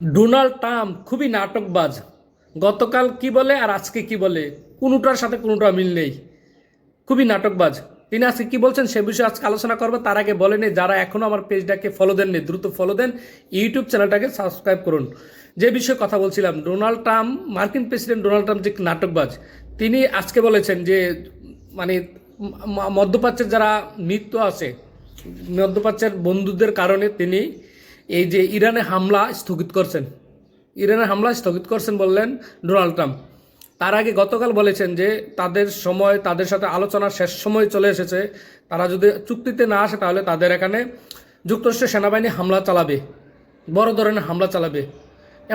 Donald Trump খুবই নাটকবাজ। গতকাল কি বলে আর আজকে কি বলে, কোনোটার সাথে কোনোটা মিল নেই। খুবই নাটকবাজ। তিনি আজকে কি বলছেন সে বিষয়ে আজকে আলোচনা করবো। তার আগে বলেনি, যারা এখনো আমার পেজটাকে ফলো দেননি দ্রুত ফলো দেন, ইউটিউব চ্যানেলটাকে সাবস্ক্রাইব করুন। যে বিষয়ে কথা বলছিলাম, ডোনাল্ড ট্রাম্প, মার্কিন প্রেসিডেন্ট ডোনাল্ড ট্রাম্প যে নাটকবাজ, তিনি আজকে বলেছেন যে মানে মধ্যপ্রাচ্যের যারা মৃত্যু আছে, মধ্যপ্রাচ্যের বন্ধুদের কারণে তিনি এই যে ইরানে হামলা স্থগিত করছেন, ইরানের হামলা স্থগিত করছেন বললেন ডোনাল্ড ট্রাম্প। তার আগে গতকাল বলেছেন যে তাদের সময়, তাদের সাথে আলোচনার শেষ সময় চলে এসেছে, তারা যদি চুক্তিতে না আসে তাহলে তাদের এখানে যুক্তরাষ্ট্রের সেনাবাহিনী হামলা চালাবে, বড় ধরনের হামলা চালাবে,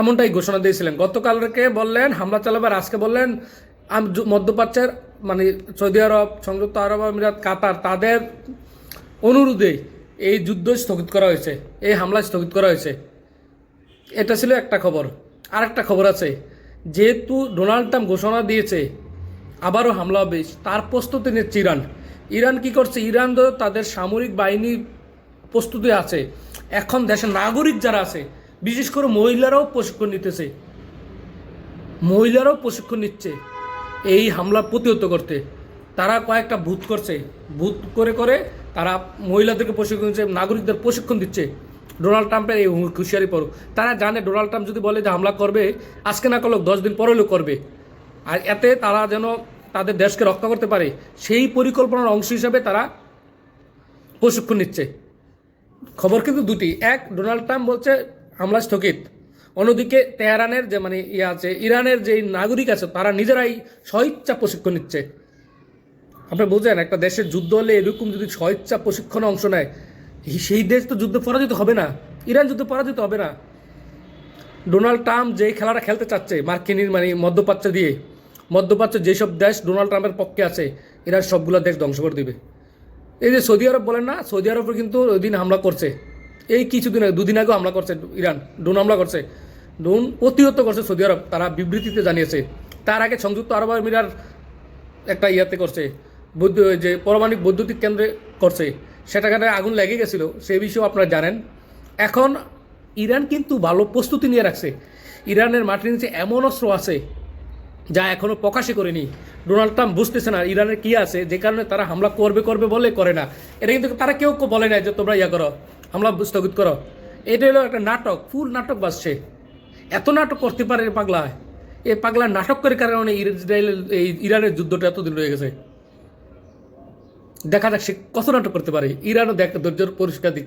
এমনটাই ঘোষণা দিয়েছিলেন। গতকালকে বললেন হামলা চালাবে, আর আজকে বললেন মধ্যপ্রাচ্যের মানে সৌদি আরব, সংযুক্ত আরব আমিরাত, কাতার, তাদের অনুরোধে এই যুদ্ধ স্থগিত করা হয়েছে, এই হামলা স্থগিত করা হয়েছে। এটা ছিল একটা খবর। আর একটা খবর আছে, যেহেতু ডোনাল্ড ট্রাম্প ঘোষণা দিয়েছে আবারও হামলা হবে, তার প্রস্তুতি নিচ্ছে ইরান। ইরান কি করছে? ইরান তো তাদের সামরিক বাহিনী প্রস্তুতি আছে। এখন দেশের নাগরিক যারা আছে, বিশেষ করে মহিলারাও প্রশিক্ষণ নিতেছে, মহিলারাও প্রশিক্ষণ নিচ্ছে এই হামলা প্রতিহত করতে। তারা কয়েকটা বুথ করছে, বুথ করে করে তারা মহিলাদেরকে প্রশিক্ষণ দিচ্ছে, নাগরিকদের প্রশিক্ষণ দিচ্ছে। ডোনাল্ড ট্রাম্পের এই হুঁশিয়ারি পড়ুক। তারা জানে ডোনাল্ড ট্রাম্প যদি বলে যে হামলা করবে, আজকে না করলেও 10 দিন পরে হলেও করবে, আর এতে তারা যেন তাদের দেশকে রক্ষা করতে পারে, সেই পরিকল্পনার অংশ হিসাবে তারা প্রশিক্ষণ নিচ্ছে। খবর কিন্তু দুটি, এক, ডোনাল্ড ট্রাম্প বলছে হামলা স্থগিত, অন্যদিকে তেহরানের যে মানে আছে, ইরানের যে নাগরিক আছে, তারা নিজেরাই স্বইচ্ছা প্রশিক্ষণ নিচ্ছে। আপনি বুঝেন, একটা দেশের যুদ্ধ হলে এরকম যদি স্বইচ্ছা প্রশিক্ষণে অংশ নেয়, সেই দেশ তো যুদ্ধ পরাজিত হবে না, ইরান যুদ্ধ পরাজিত হবে না। ডোনাল্ড ট্রাম্প যে খেলাটা খেলতে চাচ্ছে মার্কিনীর মানে মধ্যপ্রাচ্য দিয়ে, মধ্যপ্রাচ্য যেসব দেশ ডোনাল্ড ট্রাম্পের পক্ষে আছে, ইরান সবগুলো দেশ ধ্বংস করে দিবে। এই যে সৌদি আরব বলেন না, সৌদি আরবে কিন্তু ওই দিন হামলা করছে, এই কিছুদিন আগে, দুদিন আগেও হামলা করছে ইরান, ড্রোন হামলা করছে, ড্রোন প্রতিহত করছে সৌদি আরব, তারা বিবৃতিতে জানিয়েছে। তার আগে সংযুক্ত আরব আমিরাত একটা ইয়াতে করছে, যে পারমাণবিক বৈদ্যুতিক কেন্দ্রে করছে, সেটাখানে আগুন লেগে গেছিল, সে বিষয়েও আপনারা জানেন। এখন ইরান কিন্তু ভালো প্রস্তুতি নিয়ে রাখছে। ইরানের মাটির নিচে এমন অস্ত্র আছে যা এখনও প্রকাশই করেনি। ডোনাল্ড ট্রাম্প বুঝতেছে না ইরানের কী আছে, যে কারণে তারা হামলা করবে করবে বলে করে না। এটা কিন্তু তারা কেউ বলে নাই যে তোমরা ইয়া করো, হামলা স্থগিত করো। এটা হলো একটা নাটক, ফুল নাটক বাজছে। এত নাটক করতে পারে পাগলা, এই পাগলা নাটক করে কারণে ইসরায়েলের এই ইরানের যুদ্ধটা এতদিন রয়ে গেছে। দেখা যাক সে কত নাটক করতে পারে। ইরানও দেখ ধৈর্যের পরিষ্কার দিচ্ছে।